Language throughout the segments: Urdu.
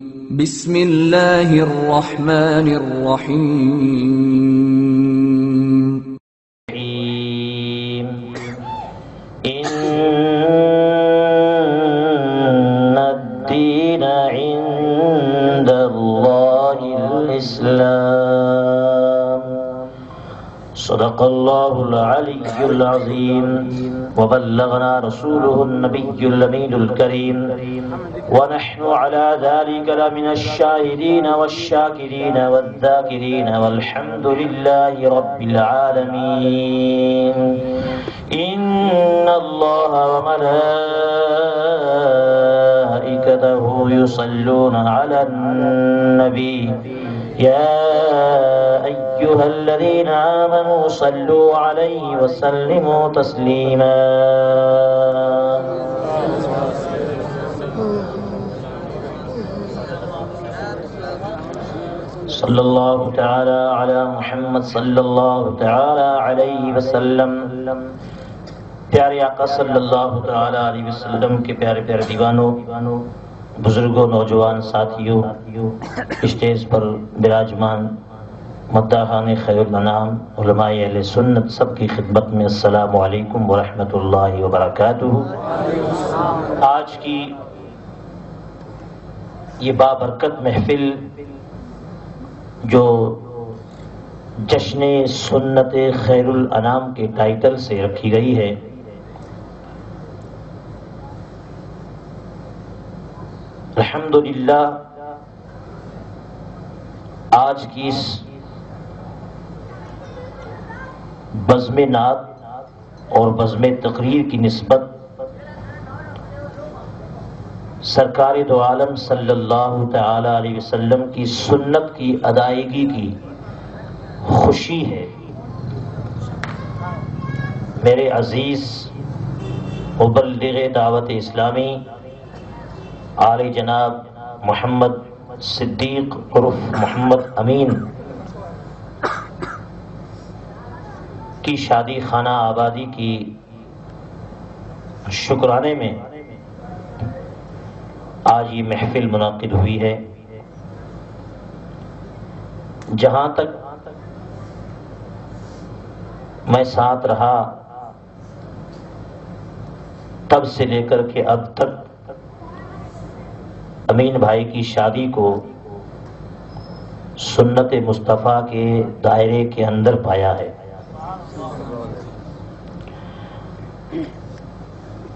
بسم اللہ الرحمن الرحیم ان الدین عند اللہ الاسلام صدق اللہ العلی العظیم وبلغنا رسوله النبی الامین الکریم ونحن على ذلك لمن الشاهدين والشاكرين والذاكرين والحمد لله رب العالمين إن الله وملائكته يصلون على النبي يا أيها الذين آمنوا صلوا عليه وسلموا تسليما صلی اللہ تعالی علی محمد صلی اللہ تعالی علیہ وسلم۔ پیارے آقا صلی اللہ تعالی علیہ وسلم کے پیارے پیارے دیوانوں، بزرگوں، نوجوان ساتھیوں، اسٹیج پر براجمان مداحان خیر الانام، علماء اہل سنت، سب کی خدمت میں السلام علیکم ورحمۃ اللہ وبرکاتہ۔ آج کی یہ بابرکت محفل جو جشن سنت خیر الانام کے ٹائٹل سے رکھی گئی ہے، الحمدللہ آج کی اس بزم نعت اور بزم تقریر کی نسبت سرکار دو عالم صلی اللہ تعالی علیہ وسلم کی سنت کی ادائیگی کی خوشی ہے۔ میرے عزیز مبلغ دعوت اسلامی عالی جناب محمد صدیق عرف محمد امین کی شادی خانہ آبادی کی شکرانے میں آج یہ محفل منعقد ہوئی ہے۔ جہاں تک میں ساتھ رہا تب سے لے کر کے اب تک امین بھائی کی شادی کو سنت مصطفیٰ کے دائرے کے اندر پایا ہے۔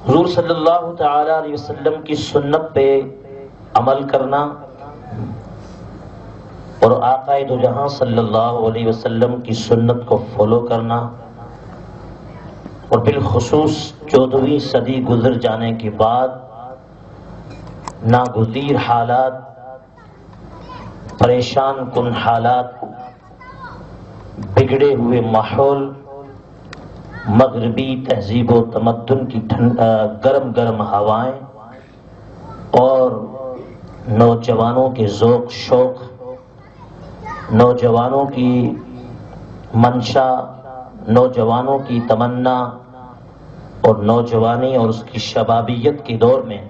حضور صلی اللہ تعالی علیہ وسلم کی سنت پہ عمل کرنا اور آقا دو جہاں صلی اللہ علیہ وسلم کی سنت کو فالو کرنا، اور بالخصوص 14ویں صدی گزر جانے کے بعد ناگزیر حالات، پریشان کن حالات، بگڑے ہوئے ماحول، مغربی تہذیب و تمدن کی گرم گرم ہوائیں اور نوجوانوں کے ذوق شوق، نوجوانوں کی منشا، نوجوانوں کی تمنا اور نوجوانی اور اس کی شبابیت کے دور میں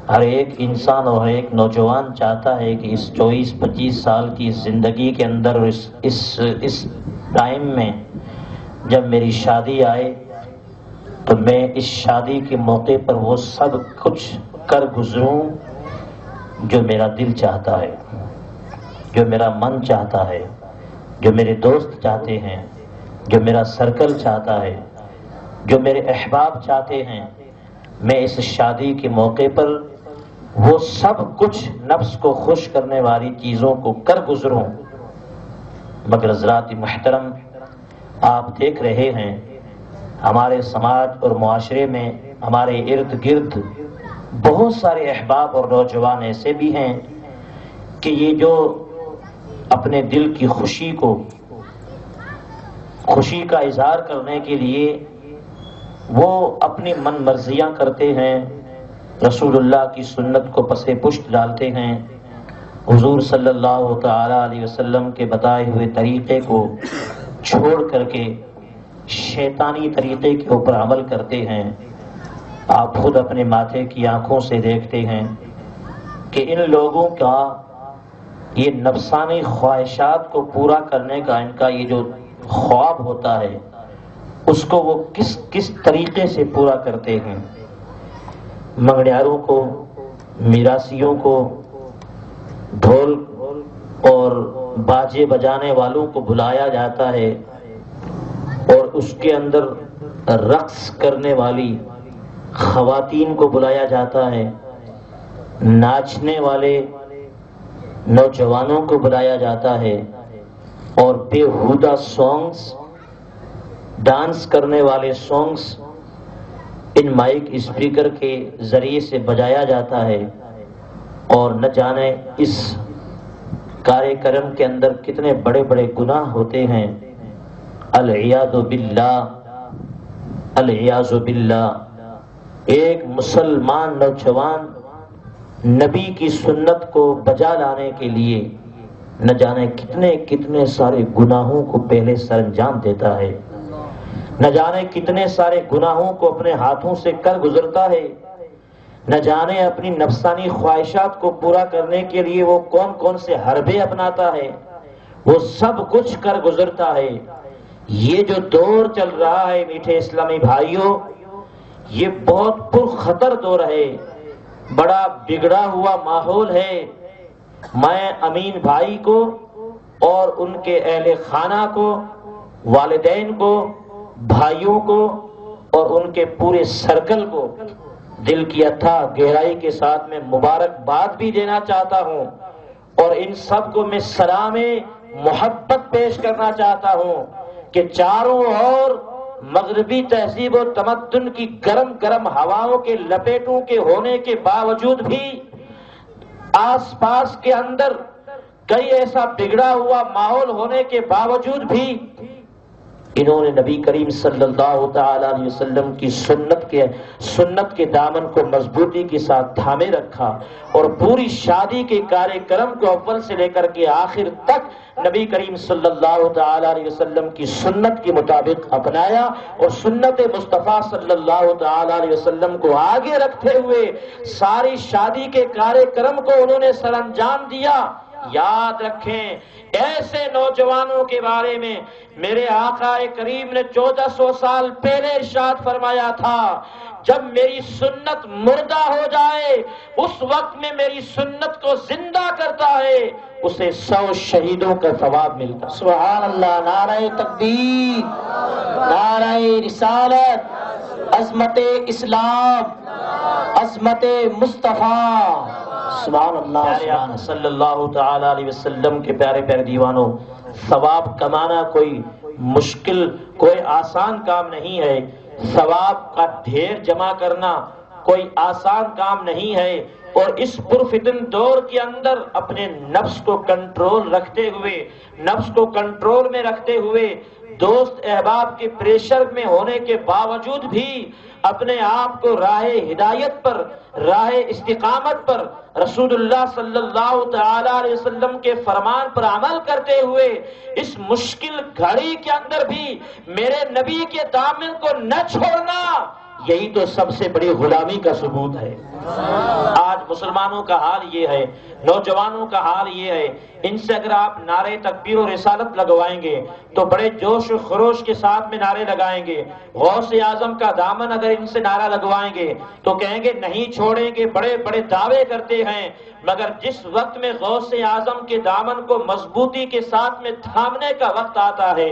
ہر ایک انسان اور ہر ایک نوجوان چاہتا ہے کہ اس 24-25 سال کی زندگی کے اندر اس ٹائم میں جب میری شادی آئے تو میں اس شادی کے موقع پر وہ سب کچھ کر گزروں جو میرا دل چاہتا ہے، جو میرا من چاہتا ہے، جو میرے دوست چاہتے ہیں، جو میرا سرکل چاہتا ہے، جو میرے احباب چاہتے ہیں۔ میں اس شادی کے موقع پر وہ سب کچھ نفس کو خوش کرنے والی چیزوں کو کر گزروں، مگر حضرات محترم، آپ دیکھ رہے ہیں ہمارے سماج اور معاشرے میں ہمارے ارد گرد بہت سارے احباب اور نوجوان ایسے بھی ہیں کہ یہ جو اپنے دل کی خوشی کا اظہار کرنے کے لیے وہ اپنی من مرضیاں کرتے ہیں، رسول اللہ کی سنت کو پس پشت ڈالتے ہیں، حضور صلی اللہ تعالی علیہ وسلم کے بتائے ہوئے طریقے کو چھوڑ کر کے شیطانی طریقے کے اوپر عمل کرتے ہیں۔ آپ خود اپنے ماتھے کی آنکھوں سے دیکھتے ہیں کہ ان لوگوں کا یہ نفسانی خواہشات کو پورا کرنے کا ان کا یہ جو خواب ہوتا ہے اس کو وہ کس طریقے سے پورا کرتے ہیں۔ منگنیاروں کو، میراثیوں کو، ڈھول اور باجے بجانے والوں کو بلایا جاتا ہے اور اس کے اندر رقص کرنے والی خواتین کو بلایا جاتا ہے، ناچنے والے نوجوانوں کو بلایا جاتا ہے اور بےہودہ سانگز، ڈانس کرنے والے سانگز ان مائک اسپیکر کے ذریعے سے بجایا جاتا ہے، اور نہ جانے اس کارے کرم کے اندر کتنے بڑے بڑے گناہ ہوتے ہیں۔ العیاذ باللہ، العیاذ باللہ۔ ایک مسلمان نوجوان نبی کی سنت کو بجا لانے کے لیے نہ جانے کتنے کتنے سارے گناہوں کو پہلے سر انجام دیتا ہے، نہ جانے کتنے سارے گناہوں کو اپنے ہاتھوں سے کر گزرتا ہے، نہ جانے اپنی نفسانی خواہشات کو پورا کرنے کے لیے وہ کون کون سے حربے اپناتا ہے، وہ سب کچھ کر گزرتا ہے۔ یہ جو دور چل رہا ہے میٹھے اسلامی بھائیوں، یہ بہت پرخطر دور ہے، بڑا بگڑا ہوا ماحول ہے۔ میں امین بھائی کو اور ان کے اہل خانہ کو، والدین کو، بھائیوں کو اور ان کے پورے سرکل کو دل کی اتھا گہرائی کے ساتھ میں مبارکباد بھی دینا چاہتا ہوں، اور ان سب کو میں سلام محبت پیش کرنا چاہتا ہوں کہ چاروں اور مغربی تہذیب و تمدن کی گرم گرم ہواؤں کے لپیٹوں کے ہونے کے باوجود بھی آس پاس کے اندر کئی ایسا بگڑا ہوا ماحول ہونے کے باوجود بھی انہوں نے نبی کریم صلی اللہ تعالی علیہ وسلم کی سنت کے دامن کو مضبوطی کے ساتھ تھامے رکھا، اور پوری شادی کے کارے کرم کو اول سے لے کر کے آخر تک نبی کریم صلی اللہ تعالی علیہ وسلم کی سنت کے مطابق اپنایا، اور سنت مصطفیٰ صلی اللہ تعالی علیہ وسلم کو آگے رکھتے ہوئے ساری شادی کے کارے کرم کو انہوں نے سر انجام دیا۔ یاد رکھیں، ایسے نوجوانوں کے بارے میں میرے آقا کریم نے 1400 سال پہلے ارشاد فرمایا تھا، جب میری سنت مردہ ہو جائے اس وقت میں میری سنت کو زندہ کرتا ہے، اسے 100 شہیدوں کا ثواب ملتا۔ سبحان اللہ، نعرہ تکبیر، نعرہ رسالت، عظمت اسلام، عظمت مصطفیٰ، سبحان اللہ، پیارے آقا صلی اللہ تعالی علیہ وسلم کے پیارے پیارے دیوانوں، ثواب کمانا کوئی مشکل، کوئی آسان کام نہیں ہے، ثواب کا ڈھیر جمع کرنا کوئی آسان کام نہیں ہے، اور اس پرفتن دور کے اندر اپنے نفس کو کنٹرول رکھتے ہوئے، نفس کو کنٹرول میں رکھتے ہوئے، دوست احباب کے پریشر میں ہونے کے باوجود بھی اپنے آپ کو راہ ہدایت پر، راہ استقامت پر، رسول اللہ صلی اللہ تعالی علیہ وسلم کے فرمان پر عمل کرتے ہوئے اس مشکل گھڑی کے اندر بھی میرے نبی کے دامن کو نہ چھوڑنا، یہی تو سب سے بڑی غلامی کا ثبوت ہے۔ آج مسلمانوں کا حال یہ ہے، نوجوانوں کا حال یہ ہے، ان سے اگر آپ نعرے تکبیر و رسالت لگوائیں گے تو بڑے جوش و خروش کے ساتھ میں نعرے لگائیں گے، غوث اعظم کا دامن اگر ان سے نعرہ لگوائیں گے تو کہیں گے نہیں چھوڑیں گے، بڑے بڑے دعوے کرتے ہیں، مگر جس وقت میں غوث اعظم کے دامن کو مضبوطی کے ساتھ میں تھامنے کا وقت آتا ہے،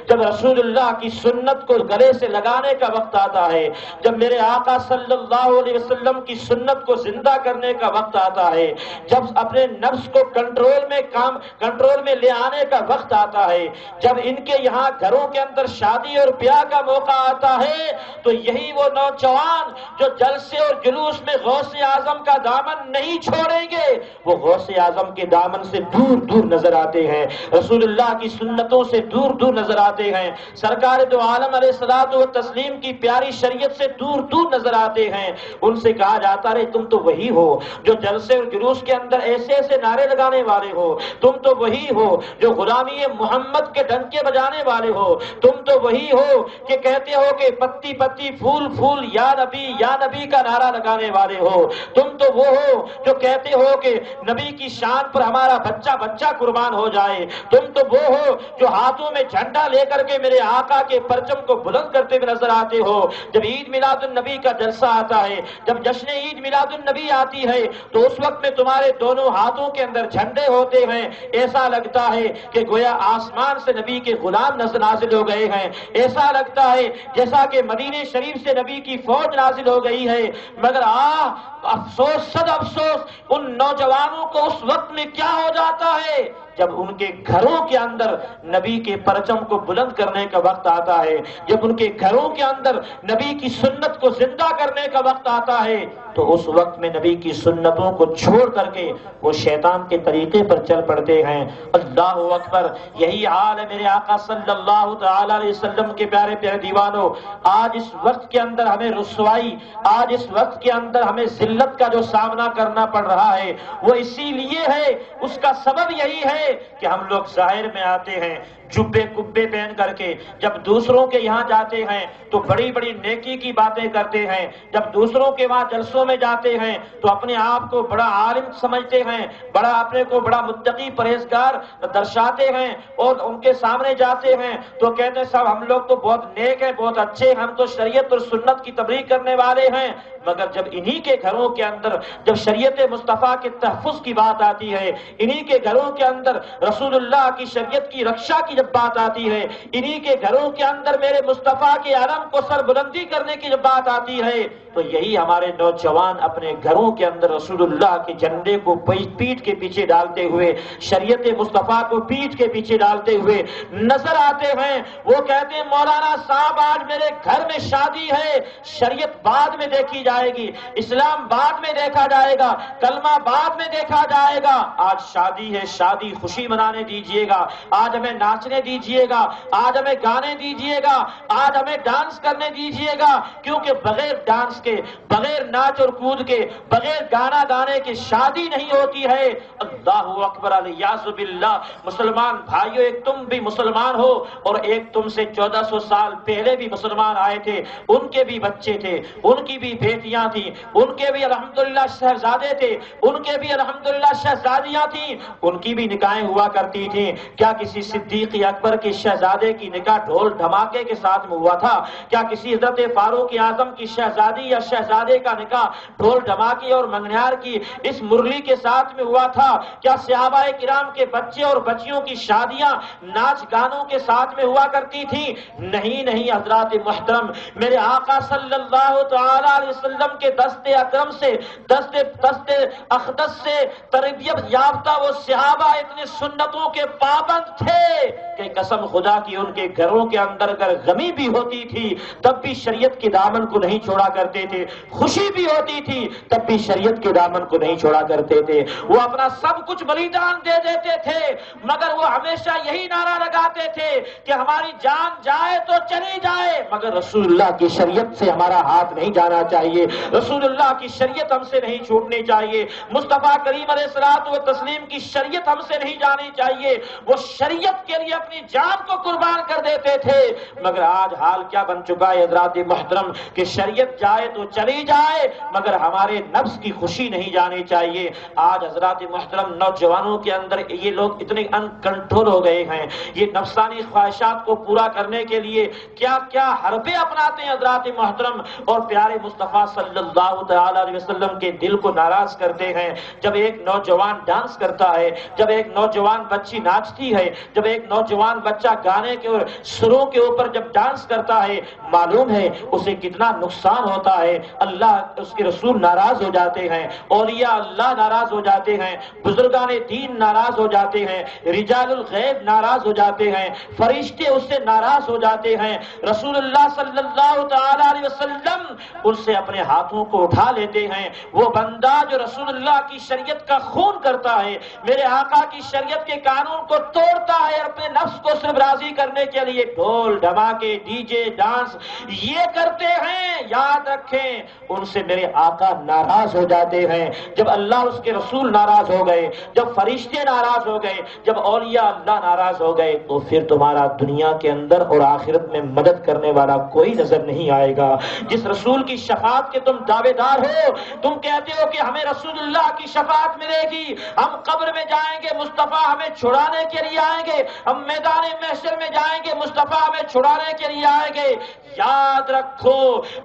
جب رسول اللہ کی سنت کو گلے سے لگانے کا وقت آتا ہے، جب میرے آقا صلی اللہ علیہ وسلم کی سنت کو زندہ کرنے کا وقت آتا ہے، جب اپنے نفس کو کنٹرول میں لے آنے کا وقت آتا ہے، جب ان کے یہاں گھروں کے اندر شادی اور بیاہ کا موقع آتا ہے، تو یہی وہ نوجوان جو جلسے اور جلوس میں غوث اعظم کا دامن نہیں چھوڑیں گے، وہ غوث اعظم کے دامن سے دور دور نظر آتے ہیں، رسول اللہ کی سنتوں سے دور دور نظر آتے ہیں، سرکار دو عالم علیہ الصلوۃ والتسلیم کی پیاری شریعت سے دور دور نظر آتے ہیں۔ ان سے کہا جاتا ہے تم تو وہی ہو جو جلسے اور جلوس کے اندر ایسے ایسے نعرے لگانے والے ہو، تم تو وہی ہو جو غلامی محمد کے ڈنکے بجانے والے ہو، تم تو وہی ہو کہ کہتے ہو کہ پتی پتی پھول پھول یا نبی کا نعرہ لگانے والے ہو، تم تو وہ ہو جو کہتے ہو کہ نبی کی شان پر ہمارا بچہ بچہ قربان ہو جائے، تم تو وہ ہو جو ہاتھوں میں جھنڈا لے کر کے میرے آقا کے پرچم کو بلند کرتے ہوئے نظر آتے ہو۔ جب عید میلاد النبی کا جلسہ آتا ہے، جب جشن عید میلاد النبی آتی ہے تو اس وقت میں تمہارے دونوں ہاتھوں کے اندر جھنڈے ہوتے ہیں، ایسا لگتا ہے کہ گویا آسمان سے نبی کے غلام نازل ہو گئے ہیں، ایسا لگتا ہے جیسا کہ مدینے شریف سے نبی کی فوج نازل ہو گئی ہے۔ مگر افسوس صد افسوس ان نوجوانوں کو اس وقت میں کیا ہو جاتا ہے جب ان کے گھروں کے اندر نبی کے پرچم کو بلند کرنے کا وقت آتا ہے، جب ان کے گھروں کے اندر نبی کی سنت کو زندہ کرنے کا وقت آتا ہے تو اس وقت میں نبی کی سنتوں کو چھوڑ کر کے وہ شیطان کے طریقے پر چل پڑتے ہیں۔ اللہ اکبر، یہی حال ہے میرے آقا صلی اللہ تعالی علیہ وسلم کے پیارے پیارے دیوانوں۔ آج اس وقت کے اندر ہمیں رسوائی، آج اس وقت کے اندر ہمیں ذلت کا جو سامنا کرنا پڑ رہا ہے وہ اسی لیے ہے، اس کا سبب یہی ہے کہ ہم لوگ ظاہر میں آتے ہیں جبے کبے پہن کر کے، جب دوسروں کے یہاں جاتے ہیں تو بڑی بڑی نیکی کی باتیں کرتے ہیں، جب دوسروں کے وہاں جلسوں میں جاتے ہیں تو اپنے آپ کو بڑا عالم سمجھتے ہیں، بڑا اپنے کو بڑا متقی پرہیزگار درشاتے ہیں، اور ان کے سامنے جاتے ہیں تو کہتے ہیں صاحب ہم لوگ تو بہت نیک ہیں، بہت اچھے ہیں، ہم تو شریعت اور سنت کی تبلیغ کرنے والے ہیں۔ مگر جب انہی کے گھروں کے اندر جب شریعت مصطفیٰ کے تحفظ کی بات آتی ہے، انہی کے گھروں کے اندر رسول اللہ کی شریعت کی رکشا کی جب بات آتی ہے، انہی کے گھروں کے اندر میرے مصطفیٰ کے علم کو سر بلندی کرنے کی جب بات آتی ہے تو یہی ہمارے نوجوان اپنے گھروں کے اندر رسول اللہ کے جھنڈے کو پیٹ کے پیچھے ڈالتے ہوئے، شریعت مصطفیٰ کو پیٹ کے پیچھے ڈالتے ہوئے نظر آتے ہیں۔ وہ کہتے ہیں مولانا صاحب آج میرے گھر میں شادی ہے، شریعت بعد میں دیکھی جائے گی، اسلام بعد میں دیکھا جائے گا، کلمہ بعد میں دیکھا جائے گا، آج شادی ہے، شادی خوشی منانے دیجئے گا، آج ہمیں ناچنے دیجئے گا، آج ہمیں گانے دیجئے گا، آج ہمیں ڈانس کرنے دیجئے گا، کیونکہ بغیر ڈانس کے، بغیر ناچ اور کود کے، بغیر گانا گانے کے شادی نہیں ہوتی ہے۔ اللہ اکبر، الیاذ باللہ۔ مسلمان بھائیو، ایک تم بھی مسلمان ہو اور ایک تم سے 1400 سال پہلے بھی مسلمان آئے تھے، ان کے بھی بچے تھے، ان کی بھی بیٹیاں تھیں، ان کے بھی الحمدللہ شہزادے تھے، ان کے بھی الحمدللہ شہزادیاں تھیں، ان کی بھی نکاحیں ہوا کرتی تھیں۔ کیا کسی صدیق اکبر کے شہزادے کی نکاح ڈھول دھماکے کے ساتھ میں ہوا تھا؟ کیا کسی حضرت فاروق اعظم کی شہزادی یا شہزادے کا نکاح ڈھول دھماکے اور منگنیار کی اس مرلی کے ساتھ میں ہوا تھا؟ کیا صحابہ کرام کے بچے اور بچیوں کی شادیاں ناچ گانوں کے ساتھ میں ہوا کرتی تھیں؟ نہیں نہیں حضرات محترم، میرے آقا صلی اللہ تعالی علیہ وسلم کے دست اکرم سے، دست اقدس سے تربیت یافتہ وہ صحابہ اتنے سنتوں کے پابند تھے کہ قسم خدا کی ان کے گھروں کے اندر اگر غمی بھی ہوتی تھی تب بھی شریعت کے دامن کو نہیں چھوڑا کرتے تھے، خوشی بھی ہوتی تھی تب بھی شریعت کے دامن کو نہیں چھوڑا کرتے تھے، وہ اپنا سب کچھ بلیدان دے دیتے تھے، مگر وہ ہمیشہ یہی نعرہ لگاتے تھے کہ ہماری جان جائے تو چلی جائے مگر رسول اللہ کی شریعت سے ہمارا ہاتھ نہیں جانا چاہیے، رسول اللہ کی شریعت ہم سے نہیں چھوٹنی چاہیے، مصطفیٰ کریم علیہ الصلوۃ والتسلیم کی شریعت ہم سے نہیں جانی چاہیے۔ وہ شریعت کے لیے اپنی جان کو قربان کر دیتے تھے، مگر آج حال کیا بن چکا ہے حضرات محترم کہ شریعت جائے تو چلی جائے مگر ہمارے نفس کی خوشی نہیں جانی چاہیے۔ آج حضرات محترم نوجوانوں کے اندر یہ لوگ اتنے ان کنٹرول ہو گئے ہیں، یہ نفسانی خواہشات کو پورا کرنے کے لیے کیا کیا حربے اپناتے ہیں حضرات محترم، اور پیارے مصطفیٰ صلی اللہ تعالی علیہ وسلم کے دل کو ناراض کرتے ہیں۔ جب ایک نوجوان ڈانس کرتا ہے، جب ایک نوجوان بچی ناچتی ہے، جب ایک نوجوان بچہ گانے کے اور سروں کے اوپر جب ڈانس کرتا ہے، معلوم ہے اسے کتنا نقصان ہوتا ہے، اللہ اس کے رسول ناراض ہو جاتے ہیں، اولیاء اللہ ناراض ہو جاتے ہیں، بزرگان دین ناراض ہو جاتے ہیں، رجال الغیب ناراض ہو جاتے ہیں، فرشتے اس سے ناراض ہو جاتے ہیں، رسول اللہ صلی اللہ تعالی علیہ وسلم ان سے اپنے اپنے ہاتھوں کو اٹھا لیتے ہیں، وہ بندہ جو رسول اللہ کی شریعت کا خون کرتا ہے، میرے آقا کی شریعت کے قانون کو توڑتا ہے، اپنے نفس کو صرف راضی کرنے کے لیے ڈھول دھماکے ڈی جے ڈانس یہ کرتے ہیں، یاد رکھیں ان سے میرے آقا ناراض ہو جاتے ہیں۔ جب اللہ اس کے رسول ناراض ہو گئے، جب فرشتے ناراض ہو گئے، جب اولیاء اللہ ناراض ہو گئے، تو پھر تمہارا دنیا کے اندر اور آخرت میں مدد کرنے والا کوئی نظر نہیں آئے گا۔ جس رسول کی شفاعت کے تم دعوے دار ہو، تم کہتے ہو کہ ہمیں رسول اللہ کی شفاعت ملے گی، ہم قبر میں جائیں گے مصطفیٰ ہمیں چھڑانے کے لیے آئیں گے، ہم میدان محشر میں جائیں گے مصطفیٰ ہمیں چھڑانے کے لیے آئیں گے۔ یاد رکھو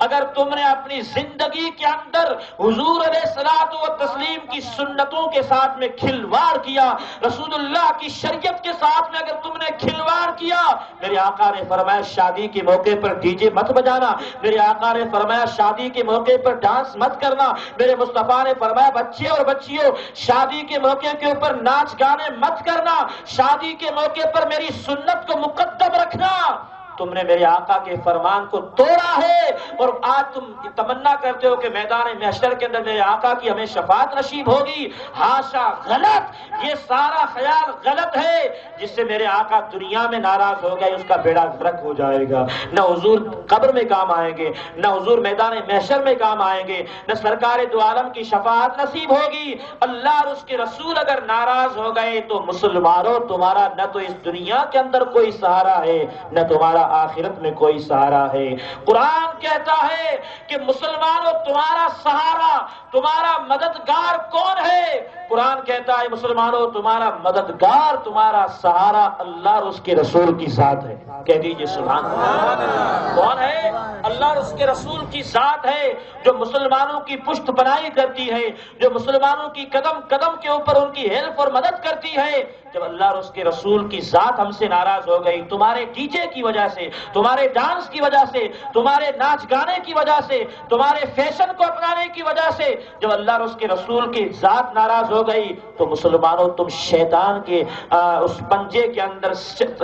اگر تم نے اپنی زندگی کے اندر حضور علیہ الصلوۃ والتسلیم کی سنتوں کے ساتھ میں کھلواڑ کیا، رسول اللہ کی شریعت کے ساتھ میں اگر تم نے کھلواڑ کیا، میرے آقا نے فرمایا شادی کے موقع پر ڈی جے مت بجانا، میرے آقا نے فرمایا شادی کے موقع پر ڈانس مت کرنا، میرے مصطفیٰ نے فرمایا بچے اور بچیوں شادی کے موقع کے اوپر ناچ گانے مت کرنا، شادی کے موقع پر میری سنت کو مقدم رکھنا۔ تم نے میرے آقا کے فرمان کو توڑا ہے، اور آج تم تمنا کرتے ہو کہ میدان محشر کے اندر میرے آقا کی ہمیں شفاعت نصیب ہوگی۔ ہاشا، غلط، یہ سارا خیال غلط ہے۔ جس سے میرے آقا دنیا میں ناراض ہو گئے اس کا بیڑا غرق ہو جائے گا، نہ حضور قبر میں کام آئیں گے، نہ حضور میدان محشر میں کام آئیں گے، نہ سرکار دو عالم کی شفاعت نصیب ہوگی۔ اللہ اور اس کے رسول اگر ناراض ہو گئے تو مسلمانوں تمہارا نہ تو اس دنیا کے اندر کوئی سہارا ہے، نہ تمہارا آخرت میں کوئی سہارا ہے۔ قرآن کہتا ہے کہ مسلمانوں تمہارا سہارا، تمہارا مددگار کون ہے؟ قرآن کہتا ہے مسلمانوں تمہارا مددگار، تمہارا سہارا اللہ اور اس کے رسول کی ذات ہے۔ کہہ دیجئے سبحان اللہ۔ کون ہے؟ اللہ اور اس کے رسول کی ذات ہے جو مسلمانوں کی پشت پناہی کرتی ہے، جو مسلمانوں کی قدم قدم کے اوپر ان کی ہیلپ اور مدد کرتی ہے۔ جب اللہ اور اس کے رسول کی ذات ہم سے ناراض ہو گئی، تمہارے ڈی جے کی وجہ سے، تمہارے ڈانس کی وجہ سے، تمہارے ناچ گانے کی وجہ سے، تمہارے فیشن کو اپنانے کی وجہ سے جب اللہ اور اس کے رسول کی ذات ناراض ہو گئی تو مسلمانوں تم شیطان کے اس پنجے کے اندر،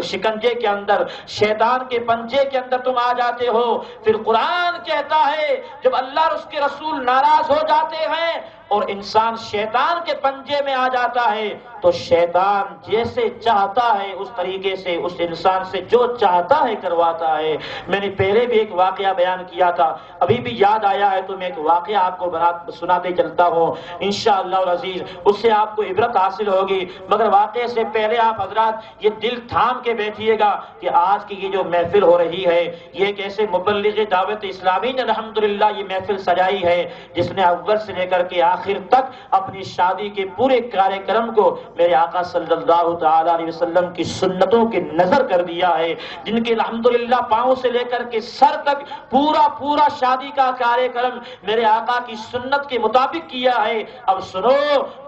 شکنجے کے اندر، شیطان کے پنجے کے اندر تم آ جاتے ہو۔ پھر قرآن کہتا ہے جب اللہ اور اس کے رسول ناراض ہو جاتے ہیں اور انسان شیطان کے پنجے میں آ جاتا ہے تو شیطان جیسے چاہتا ہے اس طریقے سے اس انسان سے جو چاہتا ہے کرواتا ہے۔ میں نے پہلے بھی ایک واقعہ بیان کیا تھا، ابھی بھی یاد آیا ہے تو میں ایک واقعہ آپ کو سناتے چلتا ہوں، انشاءاللہ العزیز اس سے آپ کو عبرت حاصل ہوگی۔ مگر واقعے سے پہلے آپ حضرات یہ دل تھام کے بیٹھیے گا کہ آج کی یہ جو محفل ہو رہی ہے یہ ایک ایسے مبلغ دعوت اسلامی نے الحمدللہ یہ محفل سجائی ہے جس نے اول سے لے کر کے آخر تک اپنی شادی کے پورے کارے کرم کو میرے آقا صلی اللہ تعالی علیہ وسلم کی سنتوں کے نظر کر دیا ہے، جن کے الحمدللہ پاؤں سے لے کر کے سر تک پورا شادی کا کارے کرم میرے آقا کی سنت کے مطابق کیا ہے۔ اب سنو،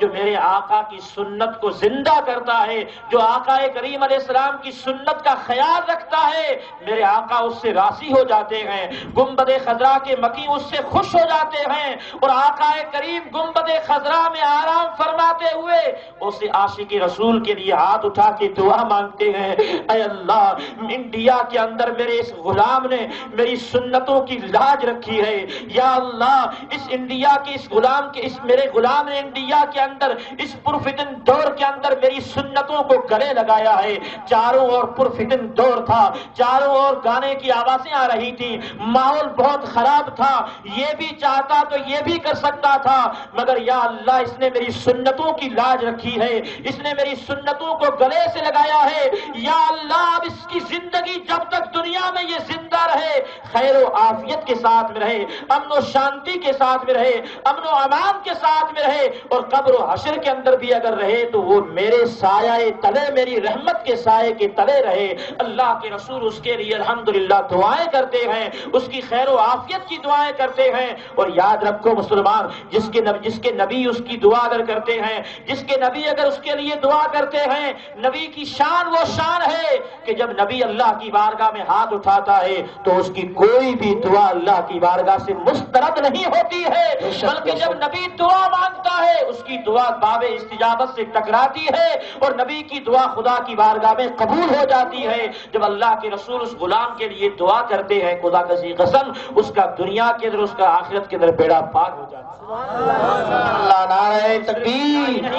جو میرے آقا کی سنت کو زندہ کرتا ہے، جو آقا کریم علیہ السلام کی سنت کا خیال رکھتا ہے، میرے آقا اس سے راضی ہو جاتے ہیں، گنبد خضرا کے مکی اس سے خوش ہو جاتے ہیں، اور آقا کریم گنبد خضرا میں آرام فرماتے ہوئے اس عاشق رسول کے لیے ہاتھ اٹھا کے دعا مانگتے ہیں، اے اللہ انڈیا کے اندر میرے اس غلام نے میری سنتوں کی لاج رکھی ہے، یا اللہ اس انڈیا کے اس غلام کے اس میرے غلام نے انڈیا کے اندر اس پرفتن دور کے اندر میری سنتوں کو گلے لگایا ہے۔ چاروں اور پرفتن دور تھا، چاروں اور گانے کی آوازیں آ رہی تھی، ماحول بہت خراب تھا، یہ بھی چاہتا تو یہ بھی کر سکتا تھا، مگر یا اللہ اس نے میری سنتوں کی لاج رکھی ہے، اس نے میری سنتوں کو گلے سے لگایا ہے، یا اللہ اب اس کی زندگی جب تک دنیا میں یہ زندہ رہے خیر و عافیت کے ساتھ میں رہے، امن و شانتی کے ساتھ میں رہے، امن و امان کے ساتھ میں رہے، اور قبر و حشر کے اندر بھی اگر رہے تو وہ میرے سایہ تلے، میری رحمت کے سائے کے تلے رہے۔ اللہ کے رسول اس کے لیے الحمدللہ دعائیں کرتے ہیں، اس کی خیر و عافیت کی دعائیں کرتے ہیں۔ اور یاد رکھو مسلمان، جس کے نبی جس کے نبی اس کی دعا اگر کرتے ہیں، جس کے نبی اگر اس کے لیے دعا کرتے ہیں، نبی کی شان وہ شان ہے کہ جب نبی اللہ کی بارگاہ میں ہاتھ اٹھاتا ہے تو اس کی کوئی بھی دعا اللہ کی بارگاہ سے مسترد نہیں ہوتی ہے، بلکہ جب نبی دعا مانگتا ہے اس کی دعا باب استجابت سے ٹکراتی ہے اور نبی کی دعا خدا کی بارگاہ میں قبول ہو جاتی ہے۔ جب اللہ کے رسول اس غلام کے لیے دعا کرتے ہیں، خدا کی قسم اس کا دنیا کے اندر، اس کا آخرت کے اندر بیڑا پاک ہو جاتا ہے۔ اللہ، نعرہ تکبیر،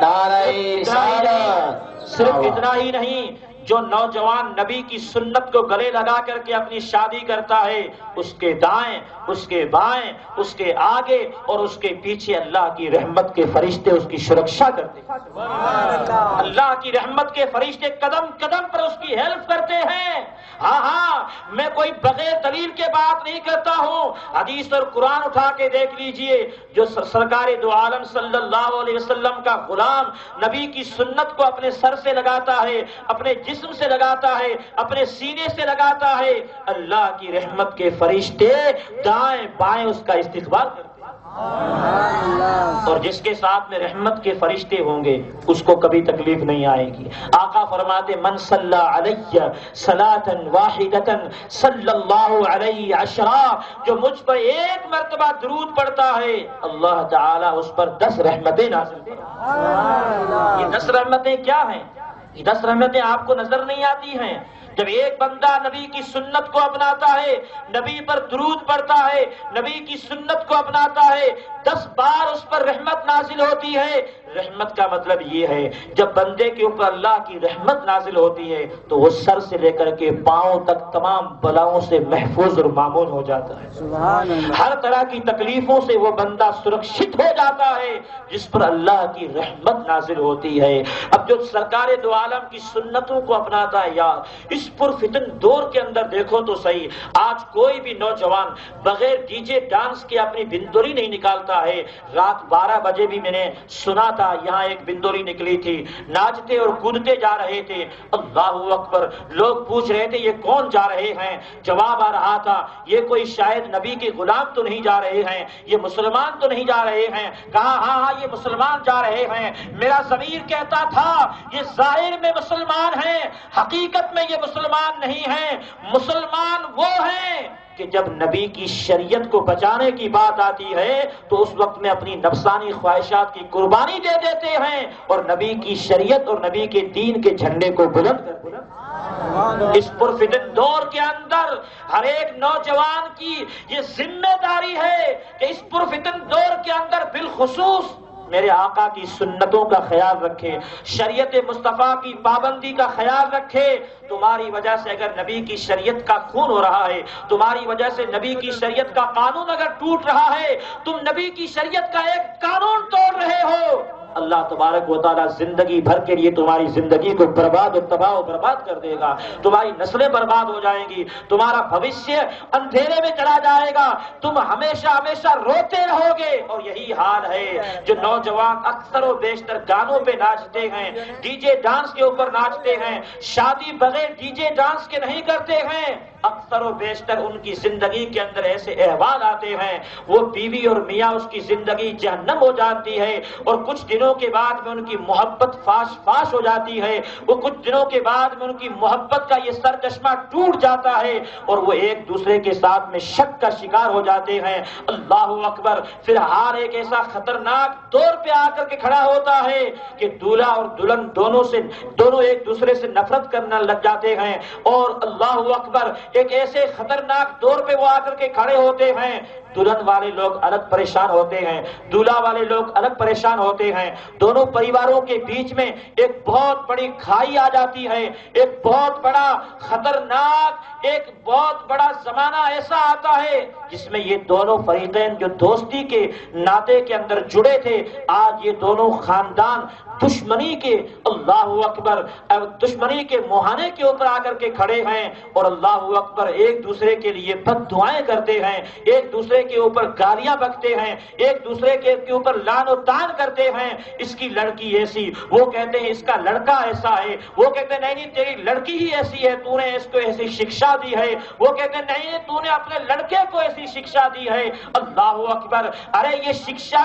نعرہ رسالت۔ صرف اتنا ہی نہیں، جو نوجوان نبی کی سنت کو گلے لگا کر کے اپنی شادی کرتا ہے، اس کے دائیں، اس کے بائیں، اس کے آگے اور اس کے پیچھے اللہ کی رحمت کے فرشتے اس کی سرکشا کرتے ہیں۔ اللہ کی رحمت کے فرشتے قدم قدم پر اس کی ہیلپ کرتے ہیں۔ ہاں میں کوئی بغیر دلیل کے بات نہیں کرتا ہوں، حدیث اور قرآن اٹھا کے دیکھ لیجئے۔ جو سرکار دو عالم صلی اللہ علیہ وسلم کا غلام نبی کی سنت کو اپنے سر سے لگاتا ہے، اپنے جسم سے لگاتا ہے، اپنے سینے سے لگاتا ہے، اللہ کی رحمت کے فرشتے دائیں بائیں اس کا استقبال کرتے ہیں۔ اور جس کے ساتھ میں رحمت کے فرشتے ہوں گے اس کو کبھی تکلیف نہیں آئے گی۔ آقا فرماتے من صلی علیہ صلاۃ واحدۃ صلی اللہ علیہ عشرا، جو مجھ پر ایک مرتبہ درود پڑھتا ہے اللہ تعالیٰ اس پر 10 رحمتیں نازل کرتا ہے۔ یہ 10 رحمتیں کیا ہیں؟ یہ 10 رحمتیں آپ کو نظر نہیں آتی ہیں؟ جب ایک بندہ نبی کی سنت کو اپناتا ہے، نبی پر درود پڑھتا ہے، نبی کی سنت کو اپناتا ہے، 10 بار اس پر رحمت نازل ہوتی ہے۔ رحمت کا مطلب یہ ہے جب بندے کے اوپر اللہ کی رحمت نازل ہوتی ہے تو وہ سر سے لے کر کے پاؤں تک تمام بلاؤں سے محفوظ اور مامون ہو جاتا ہے۔ ہر طرح کی تکلیفوں سے وہ بندہ سرکشت ہو جاتا ہے جس پر اللہ کی رحمت نازل ہوتی ہے۔ اب جو سرکار دو عالم کی سنتوں کو اپناتا ہے، یار اس پرفتن دور کے اندر دیکھو تو صحیح، آج کوئی بھی نوجوان بغیر ڈی جے ڈانس کے اپنی بندوری نہیں نکالتا ہے۔ رات 12 بجے بھی میں نے سنا تھا یہاں ایک بندوری نکلی تھی، ناچتے اور کودتے جا رہے تھے، اللہ اکبر، لوگ پوچھ رہے تھے یہ کون جا رہے ہیں؟ جواب آ رہا تھا یہ کوئی شاید نبی کے غلام تو نہیں جا رہے ہیں، یہ مسلمان تو نہیں جا رہے ہیں؟ کہا ہاں یہ مسلمان جا رہے ہیں۔ میرا ضمیر کہتا تھا یہ ظاہر میں مسلمان ہیں، حقیقت میں یہ مسلمان نہیں ہیں۔ مسلمان وہ ہیں کہ جب نبی کی شریعت کو بچانے کی بات آتی ہے تو اس وقت میں اپنی نفسانی خواہشات کی قربانی دے دیتے ہیں اور نبی کی شریعت اور نبی کے دین کے جھنڈے کو بلند کرتے ہیں۔ اس پرفتن دور کے اندر ہر ایک نوجوان کی یہ ذمہ داری ہے کہ اس پرفتن دور کے اندر بالخصوص میرے آقا کی سنتوں کا خیال رکھے، شریعت مصطفیٰ کی پابندی کا خیال رکھے۔ تمہاری وجہ سے اگر نبی کی شریعت کا خون ہو رہا ہے، تمہاری وجہ سے نبی کی شریعت کا قانون اگر ٹوٹ رہا ہے، تم نبی کی شریعت کا ایک قانون توڑ رہے ہو، اللہ تبارک و تعالیٰ زندگی بھر کے لیے تمہاری زندگی کو برباد اور تباہ و برباد کر دے گا، تمہاری نسلیں برباد ہو جائیں گی، تمہارا بھوشیہ اندھیرے میں چلا جائے گا، تم ہمیشہ ہمیشہ روتے رہو گے۔ اور یہی حال ہے جو نوجوان اکثر و بیشتر گانوں پہ ناچتے ہیں، ڈی جے ڈانس کے اوپر ناچتے ہیں، شادی بغیر ڈی جے ڈانس کے نہیں کرتے ہیں، اکثر و بیشتر ان کی زندگی کے اندر ایسے احوال آتے ہیں وہ بیوی اور میاں اس کی زندگی جہنم ہو جاتی ہے اور کچھ دنوں کے بعد میں ان کی محبت فاش ہو جاتی ہے، وہ کچھ دنوں کے بعد میں ان کی محبت کا یہ سر چشمہ ٹوٹ جاتا ہے اور وہ ایک دوسرے کے ساتھ میں شک کا شکار ہو جاتے ہیں۔ اللہ اکبر، پھر ہار ایک ایسا خطرناک دور پہ آ کر کے کھڑا ہوتا ہے کہ دولہا اور دلہن دونوں ایک دوسرے سے نفرت کرنا لگ جاتے ہیں اور اللہ اکبر ایک ایسے خطرناک دور پہ وہ آ کر کے کھڑے ہوتے ہیں، دلہن والے لوگ الگ پریشان ہوتے ہیں، دولہا والے لوگ الگ پریشان ہوتے ہیں، دونوں پریواروں کے بیچ میں ایک بہت بڑی کھائی آ جاتی ہے، ایک بہت بڑا خطرناک، ایک بہت بڑا زمانہ ایسا آتا ہے جس میں یہ دونوں فریقین جو دوستی کے ناطے کے اندر جڑے تھے آج یہ دونوں خاندان دشمنی کے، اللہ اکبر، دشمنی کے مہانے کے اوپر آ کر کے کھڑے ہیں اور اللہ اکبر ایک دوسرے کے لیے بد دعائیں کرتے ہیں، ایک دوسرے کے اوپر گالیاں بکتے ہیں، ایک دوسرے کے اوپر لعن و طعن کرتے ہیں، اس کی لڑکی ایسی، وہ کہتے ہیں اس کا لڑکا ایسا ہے، وہ کہتے ہیں نہیں تیری لڑکی ہی ایسی ہے، تو نے اس کو ایسی شکشا دی ہے، وہ کہتے ہیں نہیں تو نے اپنے لڑکے کو ایسی شکشا دی ہے۔ اللہ اکبر! ارے یہ شکشا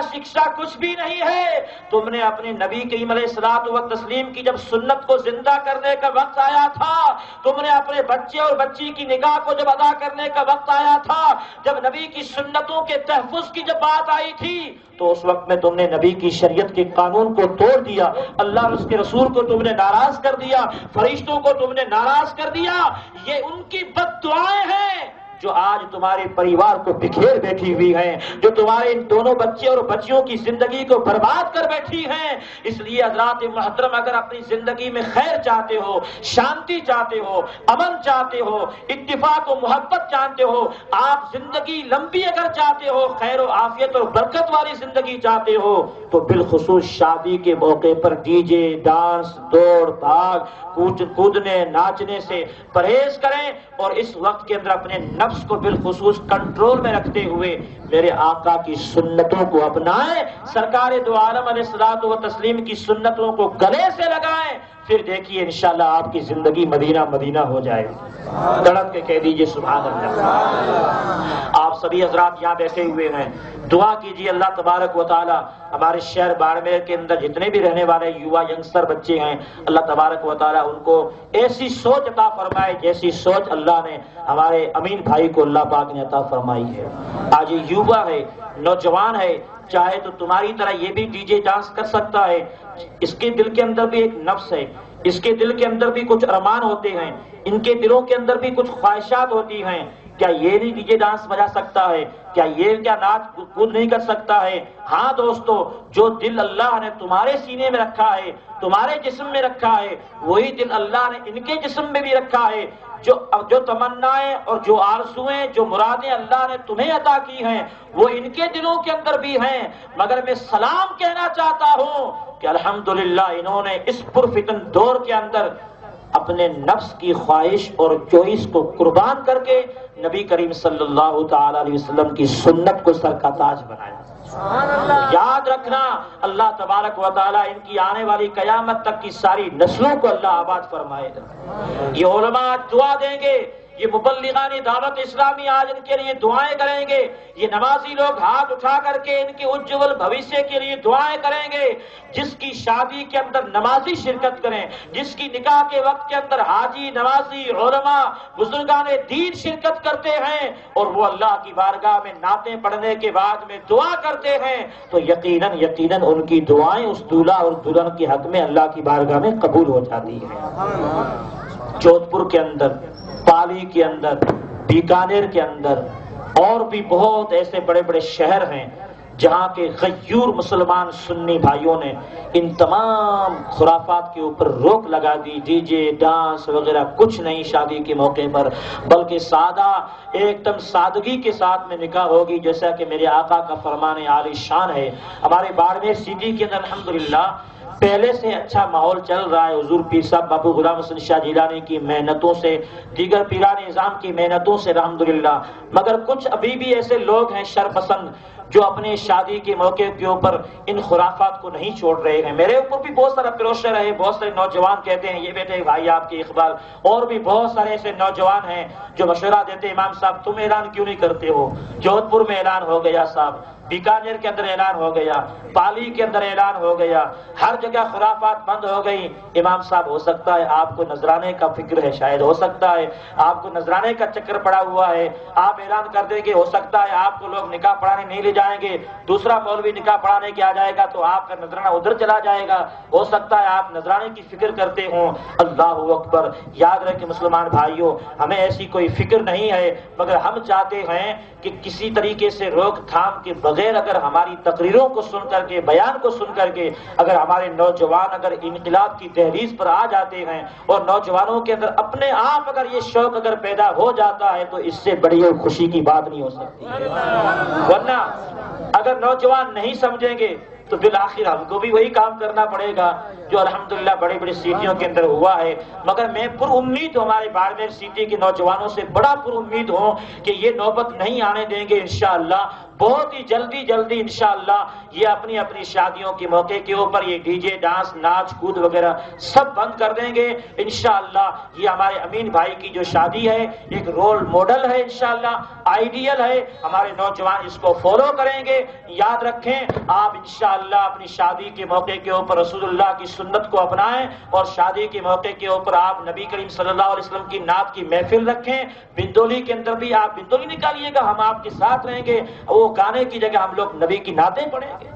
کچھ بھی نہیں ہے، تم نے اپنے نبی کریم علیہ الصلوۃ والتسلیم کی جب سنت کو زندہ کرنے کا وقت آیا تھا، تم نے اپنے بچے اور بچی کی نکاح کو جب ادا کرنے کا وقت آیا تھا، جب نبی کی سنتوں کے تحفظ کی جب بات آئی تھی، تو اس وقت میں تم نے نبی کی شریعت کے قانون کو توڑ دیا، اللہ اور اس کے رسول کو تم نے ناراض کر دیا، فرشتوں کو تم نے ناراض کر دیا۔ یہ ان کی بد دعائیں ہیں جو آج تمہارے پریوار کو بکھیر بیٹھی ہوئی ہیں، جو تمہارے ان دونوں بچے اور بچیوں کی زندگی کو برباد کر بیٹھی ہیں۔ اس لیے حضرات محترم، اگر اپنی زندگی میں خیر چاہتے ہو، شانتی چاہتے ہو، امن چاہتے ہو، اتفاق و محبت چاہتے ہو، آپ زندگی لمبی اگر چاہتے ہو، خیر و عافیت اور برکت والی زندگی چاہتے ہو، تو بالخصوص شادی کے موقع پر ڈی جے، ڈانس، دوڑ بھاگ، کودنے ناچنے سے پرہیز کریں، اور اس وقت کے اندر اپنے نفس کو بالخصوص کنٹرول میں رکھتے ہوئے میرے آقا کی سنتوں کو اپنائیں، سرکار دو عالم علیہ الصلوۃ والتسلیم کی سنتوں کو گلے سے لگائیں، پھر دیکھیے انشاءاللہ آپ کی زندگی مدینہ مدینہ ہو جائے گی۔ دڑک کے کہہ دیجئے سبحان اللہ۔ آپ سبھی حضرات یہاں بیٹھے ہوئے ہیں، دعا کیجئے اللہ تبارک و تعالی ہمارے شہر بارمیر کے اندر جتنے بھی رہنے والے یووا ینگسٹر بچے ہیں، اللہ تبارک و تعالی ان کو ایسی سوچ عطا فرمائے جیسی سوچ اللہ نے ہمارے امین بھائی کو اللہ پاک نے عطا فرمائی ہے۔ آج یہ یووا ہے، نوجوان ہے، چاہے تو تمہاری طرح یہ بھی ڈی جے ڈانس کر سکتا ہے، اس کے دل کے اندر بھی ایک نفس ہے، اس کے دل کے اندر بھی کچھ ارمان ہوتے ہیں، ان کے دلوں کے اندر بھی کچھ خواہشات ہوتی ہیں۔ کیا یہ نہیں ڈی جے ڈانس بجا سکتا ہے؟ کیا یہ کیا ناچ کود نہیں کر سکتا ہے؟ ہاں دوستو، جو دل اللہ نے تمہارے سینے میں رکھا ہے، تمہارے جسم میں رکھا ہے، وہی دل اللہ نے ان کے جسم میں بھی رکھا ہے۔ جو تمنائیں اور جو آرزویں، جو مرادیں اللہ نے تمہیں عطا کی ہیں، وہ ان کے دلوں کے اندر بھی ہیں۔ مگر میں سلام کہنا چاہتا ہوں کہ الحمدللہ انہوں نے اس پرفتن دور کے اندر اپنے نفس کی خواہش اور چوائس کو قربان کر کے نبی کریم صلی اللہ تعالی علیہ وسلم کی سنت کو سر کا تاج بنایا۔ یاد رکھنا، اللہ تبارک و تعالیٰ ان کی آنے والی قیامت تک کی ساری نسلوں کو اللہ آباد فرمائے گا۔ یہ علماء دعا دیں گے، یہ مبلغان دعوت اسلامی آج ان کے لیے دعائیں کریں گے، یہ نمازی لوگ ہاتھ اٹھا کر کے ان کے اجول بھوشیہ کے لیے دعائیں کریں گے۔ جس کی شادی کے اندر نمازی شرکت کریں، جس کی نکاح کے وقت کے اندر حاجی، نمازی، علماء، بزرگان دین شرکت کرتے ہیں، اور وہ اللہ کی بارگاہ میں نعتیں پڑھنے کے بعد میں دعا کرتے ہیں، تو یقیناً ان کی دعائیں اس دولہا اور دلہن کے حق میں اللہ کی بارگاہ میں قبول ہو جاتی ہیں۔ جودھ پور کے اندر، پالی کے اندر، بیکانیر کے اندر اور بھی بہت ایسے بڑے بڑے شہر ہیں جہاں کے غیور مسلمان سنی بھائیوں نے ان تمام خرافات کے اوپر روک لگا دی۔ ڈی جے ڈانس وغیرہ کچھ نہیں شادی کے موقع پر، بلکہ سادہ، ایک دم سادگی کے ساتھ میں نکاح ہوگی، جیسا کہ میرے آقا کا فرمان عالی شان ہے۔ ہمارے باڑمیر سٹی کے اندر الحمدللہ پہلے سے اچھا ماحول چل رہا ہے، حضور پیر صاحب بابو غلام حسن شاہ جیلانی کی محنتوں سے، دیگر پیران نظام کی محنتوں سے الحمدللہ۔ مگر کچھ ابھی بھی ایسے لوگ ہیں شرپسند جو اپنے شادی کے موقع کے اوپر ان خرافات کو نہیں چھوڑ رہے ہیں۔ میرے اوپر بھی بہت سارا پروشر ہے، بہت سارے نوجوان کہتے ہیں یہ بیٹے بھائی آپ کے اقبال، اور بھی بہت سارے ایسے نوجوان ہیں جو مشورہ دیتے ہیں امام صاحب تم اعلان کیوں نہیں کرتے ہو؟ جودھ پور میں اعلان ہو گیا صاحب، بیکانیر کے اندر اعلان ہو گیا، پالی کے اندر اعلان ہو گیا، ہر جگہ خرافات بند ہو گئی۔ امام صاحب ہو سکتا ہے آپ کو نذرانے کا فکر ہے، شاید ہو سکتا ہے آپ کو نذرانے کا چکر پڑا ہوا ہے، آپ اعلان کر دیں گے، ہو سکتا ہے آپ کو لوگ نکاح پڑھانے نہیں لے جائیں گے، دوسرا مولوی نکاح پڑھانے کے آ جائے گا تو آپ کا نذرانہ ادھر چلا جائے گا، ہو سکتا ہے آپ نذرانے کی فکر کرتے ہوں۔ اللہ اکبر! یاد رکھیں مسلمان بھائیوں، ہمیں ایسی کوئی فکر نہیں ہے، مگر ہم چاہتے ہیں کہ کسی طریقے سے روک تھام کے بغیر اگر ہماری تقریروں کو سن کر کے، بیان کو سن کر کے اگر ہمارے نوجوان اگر انقلاب کی دہلیز پر آ جاتے ہیں، اور نوجوانوں کے اندر اپنے آپ اگر یہ شوق اگر پیدا ہو جاتا ہے، تو اس سے بڑی اور خوشی کی بات نہیں ہو سکتی ہے۔ ورنہ اگر نوجوان نہیں سمجھیں گے تو بالآخر ہم کو بھی وہی کام کرنا پڑے گا جو الحمدللہ بڑی بڑی سٹیوں کے اندر ہوا ہے. مگر میں پر امید ہوں ہمارے باڑمیر سٹی کے نوجوانوں سے بڑا پر امید ہوں کہ یہ نوبت نہیں آنے دیں گے انشاءاللہ. بہت ہی جلدی انشاءاللہ یہ اپنی اپنی شادیوں کے موقع کے اوپر یہ ڈی جے ڈانس ناچ کود وغیرہ سب بند کر دیں گے انشاءاللہ. یہ ہمارے امین بھائی کی جو شادی ہے ایک رول ماڈل ہے انشاءاللہ, آئیڈیل ہے. ہمارے نوجوان اس کو فالو کریں گے. یاد رکھیں آپ انشاءاللہ اپنی شادی کے موقع کے اوپر رسول اللہ کی سنت کو اپنائیں اور شادی کے موقع کے اوپر آپ نبی کریم صلی اللہ علیہ وسلم کی نعت کی محفل رکھیں. بندولی کے اندر بھی آپ بندولی نکالیے گا, ہم آپ کے ساتھ رہیں گے. وہ گانے کی جگہ ہم لوگ نبی کی نعتیں پڑھیں گے.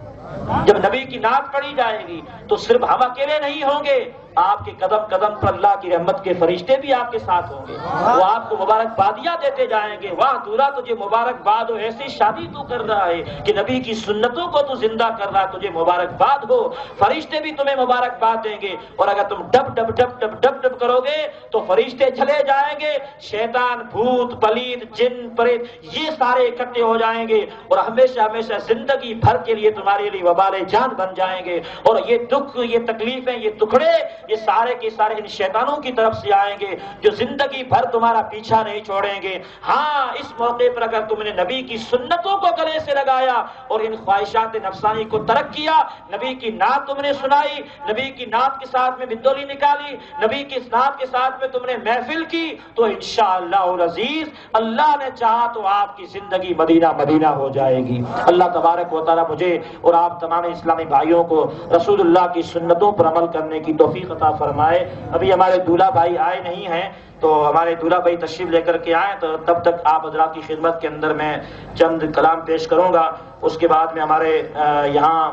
جب نبی کی نعت پڑھی جائے گی تو صرف ہم اکیلے نہیں ہوں گے, آپ کے قدم قدم پر اللہ کی رحمت کے فرشتے بھی آپ کے ساتھ ہوں گے. وہ آپ کو مبارکبادیاں دیتے جائیں گے, واہ دورا تجھے مبارکباد ہو, ایسی شادی تو کر رہا ہے کہ نبی کی سنتوں کو تو زندہ کر رہا ہے, تجھے مبارکباد ہو. فرشتے بھی تمہیں مبارکباد دیں گے. اور اگر تم ڈب ڈب ڈب ڈب ڈب ڈب کرو گے تو فرشتے چلے جائیں گے, شیطان بھوت پلیت جن پریت یہ سارے اکٹھے ہو جائیں گے اور ہمیشہ ہمیشہ زندگی بھر کے لیے تمہارے لیے وبال جان بن جائیں گے. اور یہ دکھ, یہ تکلیفیں, یہ ٹکڑے یہ سارے کے سارے ان شیطانوں کی طرف سے آئیں گے جو زندگی بھر تمہارا پیچھا نہیں چھوڑیں گے. ہاں اس موقع پر اگر تم نے نبی کی سنتوں کو گلے سے لگایا اور ان خواہشات نفسانی کو ترک کیا, نبی کی نعت تم نے سنائی, نبی کی نعت کے ساتھ میں بندولی نکالی, نبی کی نعت کے ساتھ میں تم نے محفل کی, تو انشاءاللہ العزیز اللہ نے چاہا تو آپ کی زندگی مدینہ مدینہ ہو جائے گی. اللہ تبارک و تعالی مجھے اور آپ تمام اسلامی بھائیوں کو رسول اللہ کی سنتوں پر عمل کرنے کی توفیق عطا فرمائے. ابھی ہمارے دولہا بھائی آئے نہیں ہیں تو ہمارے دولہا بھائی تشریف لے کر کے آئیں, تو تب تک آپ حضرات کی خدمت کے اندر میں چند کلام پیش کروں گا. اس کے بعد میں ہمارے یہاں